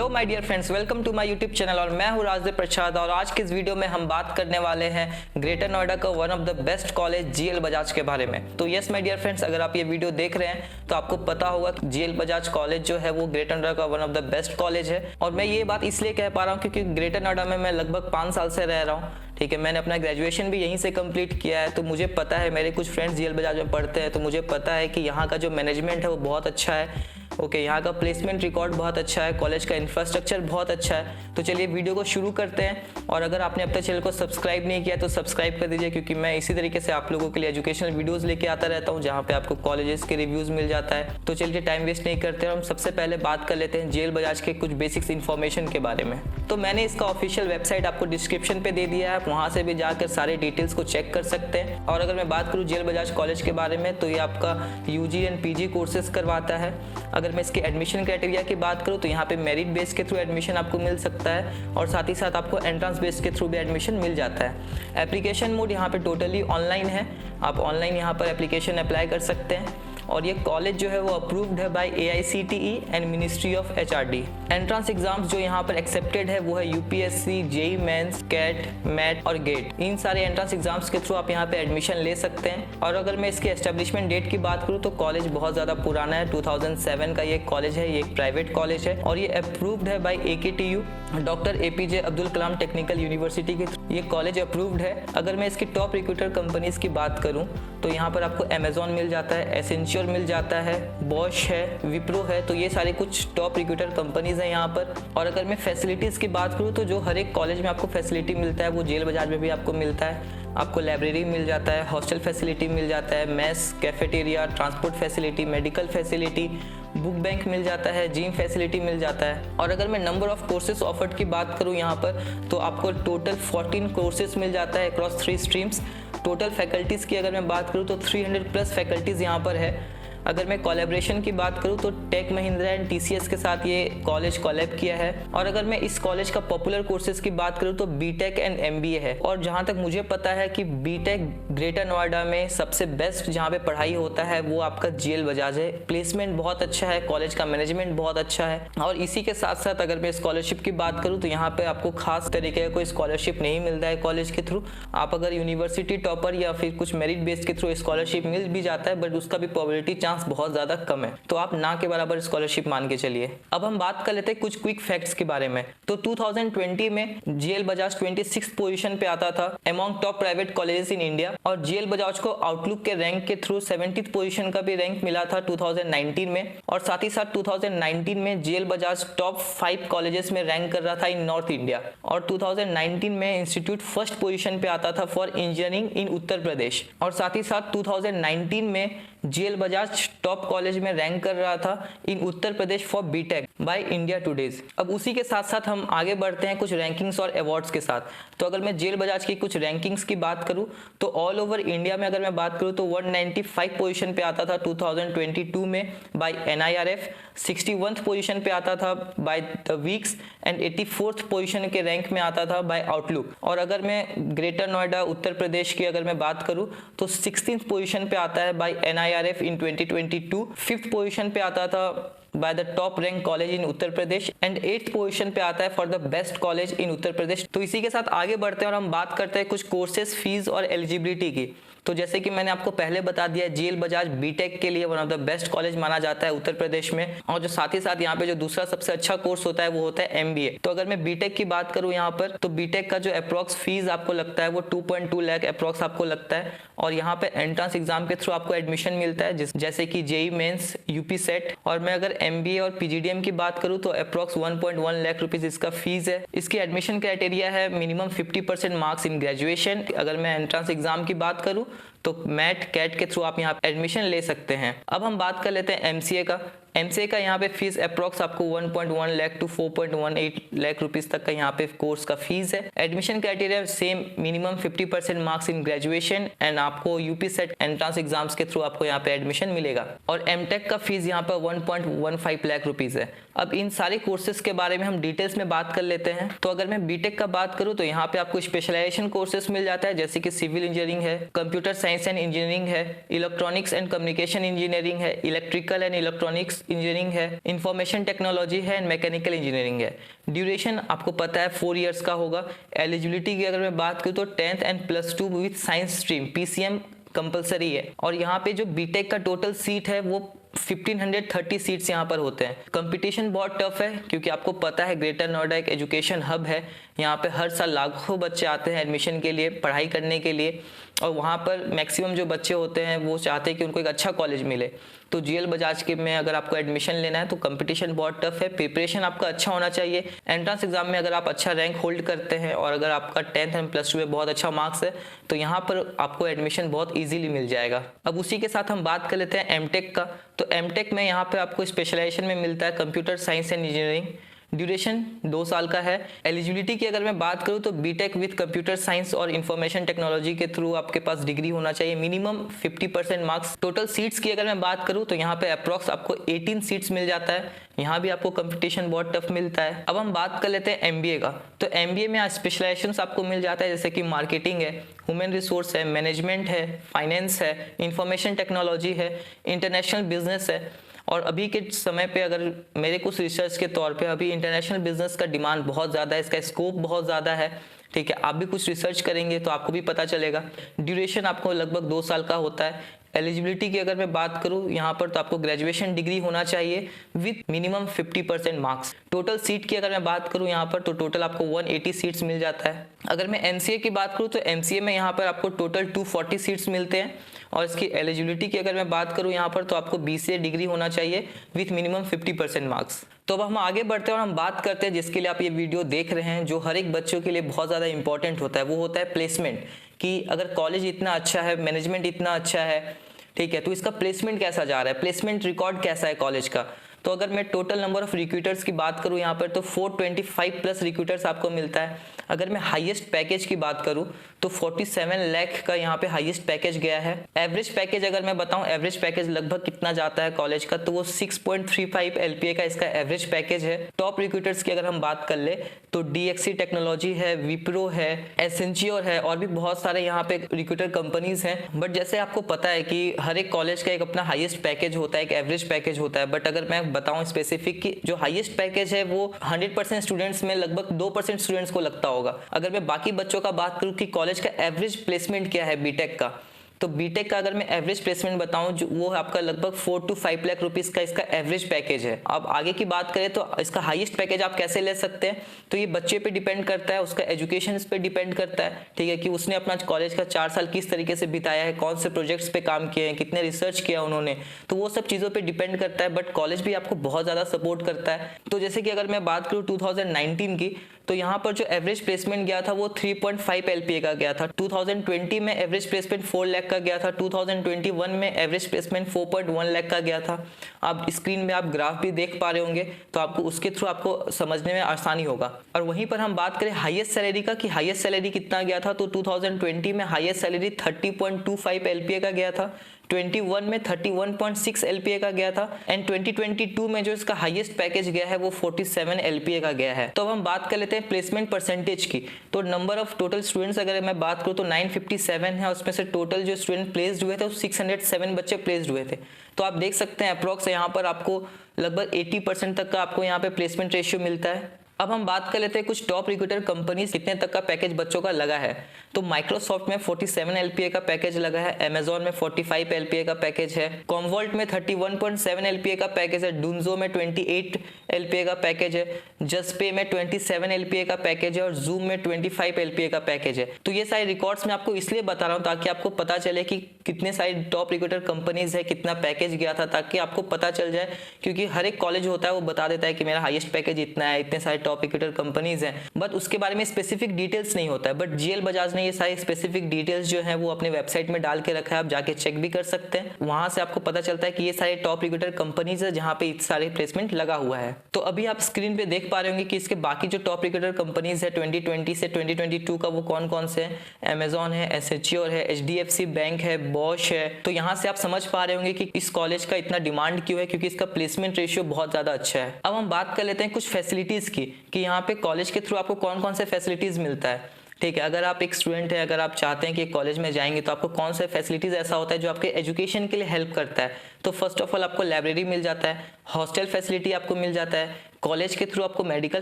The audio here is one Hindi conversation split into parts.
Hello my dear friends, welcome to my YouTube channel और मैं हूं राजदेव प्रसाद। और आज के इस वीडियो में हम बात करने वाले हैं ग्रेटर नोएडा का one of the best college GL Bajaj के बारे में। तो यस माय डियर फ्रेंड्स, अगर आप ये वीडियो देख रहे हैं तो आपको पता होगा कि जीएल बजाज कॉलेज जो है वो ग्रेटर नोएडा का one of the best college है। और मैं ये बात इसलिए कह पा रहा हूँ क्योंकि ग्रेटर नोएडा में मैं लगभग 5 साल से रह रहा हूँ। ठीक है, मैंने अपना ग्रेजुएशन भी यहीं से कंप्लीट किया है, तो मुझे पता है, मेरे कुछ फ्रेंड्स जीएल बजाज में पढ़ते हैं तो मुझे पता है कि यहाँ का जो मैनेजमेंट है वो बहुत अच्छा है। ओके, यहाँ का प्लेसमेंट रिकॉर्ड बहुत अच्छा है, कॉलेज का इंफ्रास्ट्रक्चर बहुत अच्छा है। तो चलिए वीडियो को शुरू करते हैं। और अगर आपने अब तक चैनल को सब्सक्राइब नहीं किया तो सब्सक्राइब कर दीजिए, क्योंकि मैं इसी तरीके से आप लोगों के लिए एजुकेशनल वीडियोस लेके आता रहता हूँ जहाँ पे आपको कॉलेजेस के रिव्यूज मिल जाता है। तो चलिए टाइम वेस्ट नहीं करते, हम सबसे पहले बात कर लेते हैं जीएल बजाज के कुछ बेसिक्स इन्फॉर्मेशन के बारे में। तो मैंने इसका ऑफिशियल वेबसाइट आपको डिस्क्रिप्शन पे दे दिया है, आप वहाँ से भी जाकर सारे डिटेल्स को चेक कर सकते हैं। और अगर मैं बात करूँ जीएल बजाज कॉलेज के बारे में तो ये आपका यूजी एंड पीजी कोर्सेज करवाता है। अगर मैं इसके एडमिशन क्राइटेरिया की बात करूँ तो यहाँ पे मेरिट बेस के थ्रू एडमिशन आपको मिल सकता है और साथ ही साथ आपको एंट्रेंस बेस के थ्रू भी एडमिशन मिल जाता है। एप्लीकेशन मोड यहाँ पे टोटली ऑनलाइन है, आप ऑनलाइन यहाँ पर एप्लीकेशन अप्लाई कर सकते हैं। और ये कॉलेज जो है वो अप्रूव्ड है by AICTE and ministry of HRD। Entrance exams जो यहाँ पर एक्सेप्टेड है वो है UPSC, JEE mains, CAT, MAT और गेट। इन सारे एंट्रेंस एग्जाम्स के थ्रू आप यहाँ पे एडमिशन ले सकते हैं। और अगर मैं इसके एस्टेब्लिशमेंट डेट की बात करूँ तो कॉलेज बहुत ज़्यादा पुराना है, 2007 का ये कॉलेज है। ये एक प्राइवेट कॉलेज है और ये अप्रूव्ड है by AKTU, doctor APJ Abdul Kalam technical university के थ्रू ये कॉलेज अप्रूव्ड है। अगर मैं इसकी टॉप रिक्रूटर कंपनीज की बात करूँ तो यहाँ पर आपको अमेजॉन मिल जाता है, एसेंशियल मिल जाता है, बॉश है, विप्रो है। तो ये सारे कुछ टॉप रिक्रूटर कंपनीज हैं यहाँ पर। और अगर मैं फैसिलिटीज़ की बात करूँ तो जो हर एक कॉलेज में आपको फैसिलिटी मिलता है वो जीएल बजाज में भी आपको मिलता है। आपको लाइब्रेरी मिल जाता है, हॉस्टल फैसिलिटी मिल जाता है, mess, cafeteria, transport facility, medical facility, book bank मिल जाता है, जिम फैसिलिटी मिल जाता है। और अगर मैं नंबर ऑफ कोर्सेज ऑफर्ड की बात करूँ यहाँ पर तो आपको टोटल 14 कोर्सेज मिल जाता है अक्रॉस 3 स्ट्रीम्स। टोटल फैकल्टीज़ की अगर मैं बात करूँ तो 300 प्लस फैकल्टीज़ यहाँ पर है। अगर मैं कोलैबोरेशन की बात करूं तो टेक महिंद्रा एंड TCS के साथ ये कॉलेज कोलैब किया है। और अगर मैं इस कॉलेज का पॉपुलर कोर्सेज की बात करूं तो बीटेक एंड MBA है। और जहां तक मुझे पता है कि बीटेक ग्रेटर नोएडा में सबसे बेस्ट जहां पे पढ़ाई होता है वो आपका जीएल बजाज है। प्लेसमेंट बहुत अच्छा है, कॉलेज का मैनेजमेंट बहुत अच्छा है। और इसी के साथ साथ अगर मैं स्कॉलरशिप की बात करूँ तो यहाँ पे आपको खास तरीके का कोई स्कॉलरशिप नहीं मिलता है कॉलेज के थ्रू। आप अगर यूनिवर्सिटी टॉपर या फिर कुछ मेरिट बेस के थ्रू स्कॉलरशिप मिल भी जाता है, बट उसका भी प्रोबेबिलिटी चांस बहुत ज्यादा कम है, तो आप ना के बराबर स्कॉलरशिप मान के चलिए। अब हम बात कर लेते हैं कुछ क्विक फैक्ट्स के बारे में। तो 2020 में जीएल बजाज 26 पोजीशन पे आता था among top private colleges in India. और जीएल बजाज को आउटलुक के रैंक के थ्रू 70th पोजीशन का भी रैंक मिला था 2019 में। और साथ ही साथ 2019 में जीएल बजाज टॉप 5 कॉलेजेस में रैंक कर रहा था इन नॉर्थ इंडिया। और 2019 में इंस्टीट्यूट फर्स्ट पोजीशन पे आता था फॉर इंजीनियरिंग इन उत्तर प्रदेश। और साथ ही साथ 2019 में जीएल बजाज टॉप कॉलेज में रैंक कर रहा था in Uttar Pradesh for BTech by India Today's. अब उसी के साथ साथ हम आगे बढ़ते हैं कुछ रैंकिंग्स और अवार्ड्स के साथ। तो अगर मैं जीएल बजाज की कुछ रैंकिंग्स की बात करूं तो ऑल ओवर इंडिया में अगर मैं बात करूं तो 195 पोजीशन पे आता था 2022 में बाय NIRF, 61th पोजीशन पे आता था by the weeks and 84th position के रैंक में आता था बाय आउटलुक। और अगर मैं ग्रेटर नोएडा उत्तर प्रदेश की अगर मैं बात करूं तो 16th पोजीशन पे आता है बाय NIRF इन 2022, 5th पोजीशन पे आता था by the top rank college in Uttar Pradesh and 8th position पे आता है for the best college in Uttar Pradesh. तो इसी के साथ आगे बढ़ते हैं और हम बात करते हैं कुछ कोर्सेज, फीस और एलिजिबिलिटी की। तो जैसे कि मैंने आपको पहले बता दिया, जीएल बजाज बीटेक के लिए one of the best college माना जाता है उत्तर प्रदेश में। और जो साथ ही साथ यहाँ पे जो दूसरा सबसे अच्छा कोर्स होता है वो होता है MBA। तो अगर मैं बीटेक की बात करूँ यहाँ पर तो बीटेक का जो अप्रॉक्स फीस आपको लगता है वो 2.2 लाख अप्रॉक्स आपको लगता है। और यहाँ पे एंट्रेंस एग्जाम के थ्रू आपको एडमिशन मिलता है, जैसे कि जेई मेंस, यूपी सेट। और मैं अगर MBA और PGDM की बात करूँ तो अप्रॉक्स 1.1 लाख रुपीज इसका फीस है। इसकी एडमिशन क्राइटेरिया है मिनिमम 50% मार्क्स इन ग्रेजुएशन। अगर मैं एंट्रेंस एग्जाम की बात करूँ तो मैट, कैट के थ्रू आप यहाँ एडमिशन ले सकते हैं। अब हम बात कर लेते हैं MCA का। MCA का यहाँ पे फीस अप्रॉक्स आपको 1.1 लाख टू 4.18 लाख रुपीस तक का यहाँ पे कोर्स का फीस है। Admission criteria same, minimum 50% marks in graduation and आपको यूपी सेट एंट्रेंस एग्जाम्स के थ्रू आपको यहाँ पे एडमिशन मिलेगा। और MTech का फीस यहाँ पर 1.15 लाख रुपीस है। अब इन सारे कोर्सेज के बारे में हम डिटेल्स में बात कर लेते हैं। तो अगर मैं बीटेक का बात करूँ तो यहाँ पे आपको स्पेशलाइजेशन कोर्सेज मिल जाता है, जैसे कि सिविल इंजीनियरिंग है, कंप्यूटर साइंस एंड इंजीनियरिंग है, इलेक्ट्रॉनिक्स एंड कम्युनिकेशन इंजीनियरिंग है, इलेक्ट्रिकल एंड इलेक्ट्रॉनिक्स, इंजीनियरिंग है, इंफॉर्मेशन टेक्नोलॉजी है एंड मैकेनिकल इंजीनियरिंग है। ड्यूरेशन आपको पता है 4 इयर्स का होगा। एलिजिबिलिटी की अगर मैं बात करूँ तो 10th and +2 with science stream PCM compulsory है। और यहाँ पे जो बीटेक का टोटल सीट है वो 1530 सीट्स यहाँ पर होते हैं। कंपटीशन बहुत टफ है क्योंकि आपको पता है ग्रेटर नोएडा एक एजुकेशन हब है। यहाँ पे हर साल लाखों बच्चे आते हैं एडमिशन के लिए, पढ़ाई करने के लिए, और वहाँ पर मैक्सिमम जो बच्चे होते हैं वो चाहते हैं कि उनको एक अच्छा कॉलेज मिले। तो GL बजाज के में अगर आपको एडमिशन लेना है तो कंपटीशन बहुत टफ है। प्रिपरेशन आपका अच्छा होना चाहिए। एंट्रेंस एग्जाम में अगर आप अच्छा रैंक होल्ड करते हैं और अगर आपका 10th एंड +2 में बहुत अच्छा मार्क्स है तो यहाँ पर आपको एडमिशन बहुत ईजिली मिल जाएगा। अब उसी के साथ हम बात कर लेते हैं MTech का। तो MTech में यहाँ पे आपको स्पेशलाइजेशन में मिलता है computer science and engineering. Duration 2 साल का है। एलिजिबिलिटी की अगर मैं बात करूँ तो बीटेक विद कंप्यूटर साइंस और इंफॉर्मेशन टेक्नोलॉजी के थ्रू आपके पास डिग्री होना चाहिए, मिनिमम 50% मार्क्स। टोटल सीट्स की अगर मैं बात करूँ तो यहाँ पे अप्रॉक्स आपको 18 सीट्स मिल जाता है। यहाँ भी आपको कंपटीशन बहुत टफ मिलता है। अब हम बात कर लेते हैं MBA का। तो MBA में स्पेशलाइजेशन आपको मिल जाता है जैसे कि मार्केटिंग है, ह्यूमन रिसोर्स है, मैनेजमेंट है, फाइनेंस है, इंफॉर्मेशन टेक्नोलॉजी है, इंटरनेशनल बिजनेस है। और अभी के समय पे अगर मेरे कुछ रिसर्च के तौर पे अभी इंटरनेशनल बिजनेस का डिमांड बहुत ज़्यादा है, इसका स्कोप बहुत ज़्यादा है। ठीक है, आप भी कुछ रिसर्च करेंगे तो आपको भी पता चलेगा। ड्यूरेशन आपको लगभग 2 साल का होता है। एलिजिबिलिटी की अगर मैं बात करूं यहाँ पर तो आपको ग्रेजुएशन डिग्री होना चाहिए with minimum 50% marks. Total seat की अगर मैं बात करूं यहाँ पर तो टोटल आपको 180 सीट्स मिल जाता है। अगर मैं MCA की बात करूं तो MCA में यहाँ पर आपको टोटल 240 सीट्स मिलते हैं। और इसकी एलिजिबिलिटी की अगर मैं बात करूं यहाँ पर तो आपको BCA डिग्री होना चाहिए विथ मिनिमम 50% मार्क्स। तो अब हम आगे बढ़ते हैं और हम बात करते हैं जिसके लिए आप ये वीडियो देख रहे हैं, जो हर एक बच्चों के लिए बहुत ज़्यादा इंपॉर्टेंट होता है, वो होता है प्लेसमेंट। कि अगर कॉलेज इतना अच्छा है, मैनेजमेंट इतना अच्छा है, ठीक है, तो इसका प्लेसमेंट कैसा जा रहा है, प्लेसमेंट रिकॉर्ड कैसा है कॉलेज का। तो अगर मैं टोटल नंबर ऑफ रिक्रूटर्स की बात करूं यहाँ पर तो 425 प्लस रिक्रूटर्स आपको मिलता है। अगर मैं हाईएस्ट पैकेज की बात करूं तो 47 लाख का यहाँ पे हाईएस्ट पैकेज गया है। एवरेज पैकेज अगर मैं बताऊं, एवरेज पैकेज लगभग कितना जाता है कॉलेज का, तो वो 6.35 LPA का इसका एवरेज पैकेज है। टॉप रिक्रूटर्स की अगर हम बात कर ले तो DXC टेक्नोलॉजी है, विप्रो है, एसेंचियोर है और भी बहुत सारे यहाँ पे रिक्रूटर कंपनीज हैं। बट जैसे आपको पता है कि हर एक कॉलेज का एक अपना हाईएस्ट पैकेज होता है, एक एवरेज पैकेज होता है। बट अगर मैं बताऊं स्पेसिफिक कि जो हाईएस्ट पैकेज है वो 100% स्टूडेंट्स में लगभग 2% स्टूडेंट्स को लगता होगा। अगर मैं बाकी बच्चों का बात करूं कि कॉलेज का एवरेज प्लेसमेंट क्या है बीटेक का, तो बीटेक का अगर मैं एवरेज प्लेसमेंट बताऊं जो वो आपका लगभग 4 to 5 लाख रुपीस का इसका एवरेज पैकेज है। अब आगे की बात करें तो इसका हाईएस्ट पैकेज आप कैसे ले सकते हैं, तो ये बच्चे पे डिपेंड करता है, उसका एजुकेशन पे डिपेंड करता है। ठीक है, कि उसने अपना कॉलेज का 4 साल किस तरीके से बिताया है, कौन से प्रोजेक्ट्स पे काम किए हैं, कितने रिसर्च किया उन्होंने, तो वो सब चीज़ों पर डिपेंड करता है। बट कॉलेज भी आपको बहुत ज़्यादा सपोर्ट करता है। तो जैसे कि अगर मैं बात करूँ 2019 की, तो यहाँ पर जो एवरेज प्लेसमेंट गया था वो 3.5 LPA का गया था। 2020 में एवरेज प्लेसमेंट 4 लाख का गया था। 2021 में एवरेज प्लेसमेंट 4.1 लाख का गया था। आप स्क्रीन में आप ग्राफ भी देख पा रहे होंगे, तो आपको उसके थ्रू आपको समझने में आसानी होगा। और वहीं पर हम बात करें हाईएस्ट सैलरी का कि हाईएस्ट सैलरी कितना गया था, तो 2020 में हाईएस्ट सैलरी 30.25 LPA का गया था। 21 में 31.6 LPA का गया था एंड 2022 में जो इसका हाईएस्ट पैकेज गया है वो 47 LPA का गया है। तो अब हम बात कर लेते हैं प्लेसमेंट परसेंटेज की। तो नंबर ऑफ टोटल स्टूडेंट्स अगर मैं बात करूँ तो 957 है, उसमें से टोटल जो स्टूडेंट प्लेस्ड हुए थे वो 607 बच्चे प्लेस्ड हुए थे। तो आप देख सकते हैं अप्रॉक्स यहाँ पर आपको लगभग 80% तक का आपको यहाँ पे प्लेसमेंट रेशियो मिलता है। अब हम बात कर लेते हैं कुछ टॉप रिक्रूटर कंपनीज कितने तक का पैकेज बच्चों का लगा है। तो माइक्रोसॉफ्ट में 47 LPA का पैकेज लगा है, अमेजॉन में 45 LPA का पैकेज है, कॉमवॉल्ट में 31.7 LPA का पैकेज है, डून्जो में 28 LPA का पैकेज है, जस्पे में 27 LPA का पैकेज है और जूम में 25 LPA का पैकेज है। तो ये सारे रिकॉर्ड्स मैं आपको इसलिए बता रहा हूँ ताकि आपको पता चले कि कितने सारे टॉप रिक्रूटर कंपनीज है, कितना पैकेज गया था, ताकि आपको पता चल जाए। क्योंकि हर एक कॉलेज होता है वो बता देता है कि मेरा हाईएस्ट पैकेज इतना है, इतने सारे टॉप रिक्रूटर कंपनीज हैं, बट उसके बारे में स्पेसिफिक डिटेल्स नहीं होता है। बट GL बजाज ने ये सारी स्पेसिफिक डिटेल्स जो है वो अपने वेबसाइट में डाल के रखा है, आप जाके चेक भी कर सकते हैं। वहां से आपको पता चलता है कि ये सारे टॉप रिक्रूटर कंपनीज है जहां पे सारे प्लेसमेंट लगा हुआ है। तो अभी आप स्क्रीन पे देख पा रहे होंगे कि इसके बाकी जो टॉप रिक्रूटर कंपनीज है 2020 से 2022 का वो कौन कौन से हैं। अमेजॉन है, एसेंचियोर है, HDFC बैंक है, बॉश है। तो यहाँ से आप समझ पा रहे होंगे कि इस कॉलेज का इतना डिमांड क्यों है, क्योंकि इसका प्लेसमेंट रेशियो बहुत ज्यादा अच्छा है। अब हम बात कर लेते हैं कुछ फैसिलिटीज की कि यहाँ पे कॉलेज के थ्रू आपको कौन कौन से फैसिलिटीज मिलता है। ठीक है, अगर आप एक स्टूडेंट है, अगर आप चाहते हैं कि कॉलेज में जाएंगे तो आपको कौन से फैसिलिटीज़ ऐसा होता है जो आपके एजुकेशन के लिए हेल्प करता है। तो फर्स्ट ऑफ ऑल आपको लाइब्रेरी मिल जाता है, हॉस्टल फैसिलिटी आपको मिल जाता है, कॉलेज के थ्रू आपको मेडिकल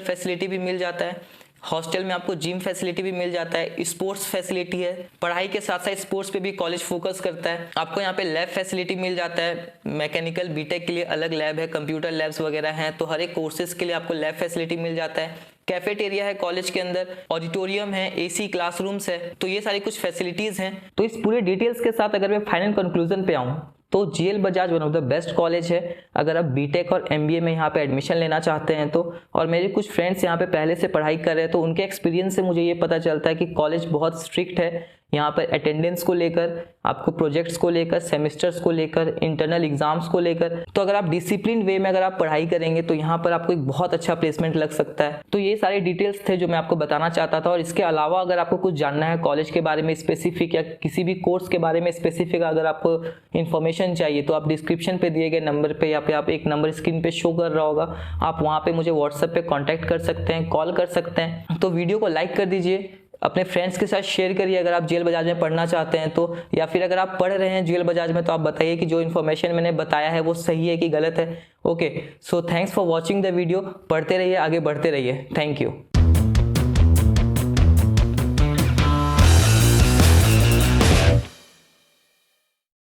फैसिलिटी भी मिल जाता है, हॉस्टल में आपको जिम फैसिलिटी भी मिल जाता है, स्पोर्ट्स फैसिलिटी है, पढ़ाई के साथ साथ स्पोर्ट्स पे भी कॉलेज फोकस करता है। आपको यहाँ पे लैब फैसिलिटी मिल जाता है, मैकेनिकल बीटेक के लिए अलग लैब है, कंप्यूटर लैब्स वगैरह हैं, तो हर एक कोर्सेज के लिए आपको लैब फैसिलिटी मिल जाता है। कैफेटेरिया है कॉलेज के अंदर, ऑडिटोरियम है, एसी क्लासरूम्स है, तो ये सारी कुछ फैसिलिटीज हैं। तो इस पूरे डिटेल्स के साथ अगर मैं फाइनल कंक्लूजन पे आऊँ तो GL Bajaj one of the best college है अगर आप बीटेक और एमबीए में यहाँ पे एडमिशन लेना चाहते हैं तो। और मेरे कुछ फ्रेंड्स यहाँ पे पहले से पढ़ाई कर रहे हैं तो उनके एक्सपीरियंस से मुझे ये पता चलता है कि कॉलेज बहुत स्ट्रिक्ट है यहाँ पर अटेंडेंस को लेकर, आपको प्रोजेक्ट्स को लेकर, सेमेस्टर्स को लेकर, इंटरनल एग्जाम्स को लेकर। तो अगर आप डिसिप्लिन वे में अगर आप पढ़ाई करेंगे तो यहाँ पर आपको एक बहुत अच्छा प्लेसमेंट लग सकता है। तो ये सारे डिटेल्स थे जो मैं आपको बताना चाहता था। और इसके अलावा अगर आपको कुछ जानना है कॉलेज के बारे में स्पेसिफिक या किसी भी कोर्स के बारे में स्पेसिफिक अगर आपको इन्फॉर्मेशन चाहिए तो आप डिस्क्रिप्शन पे दिए गए नंबर पे या फिर आप एक नंबर स्क्रीन पे शो कर रहा होगा, आप वहाँ पे मुझे व्हाट्सएप पे कॉन्टैक्ट कर सकते हैं, कॉल कर सकते हैं। तो वीडियो को लाइक कर दीजिए, अपने फ्रेंड्स के साथ शेयर करिए अगर आप जीएल बजाज में पढ़ना चाहते हैं तो, या फिर अगर आप पढ़ रहे हैं जीएल बजाज में तो आप बताइए कि जो इन्फॉर्मेशन मैंने बताया है वो सही है कि गलत है। Okay, so thanks for watching the video. पढ़ते रहिए, आगे बढ़ते रहिए। Thank you.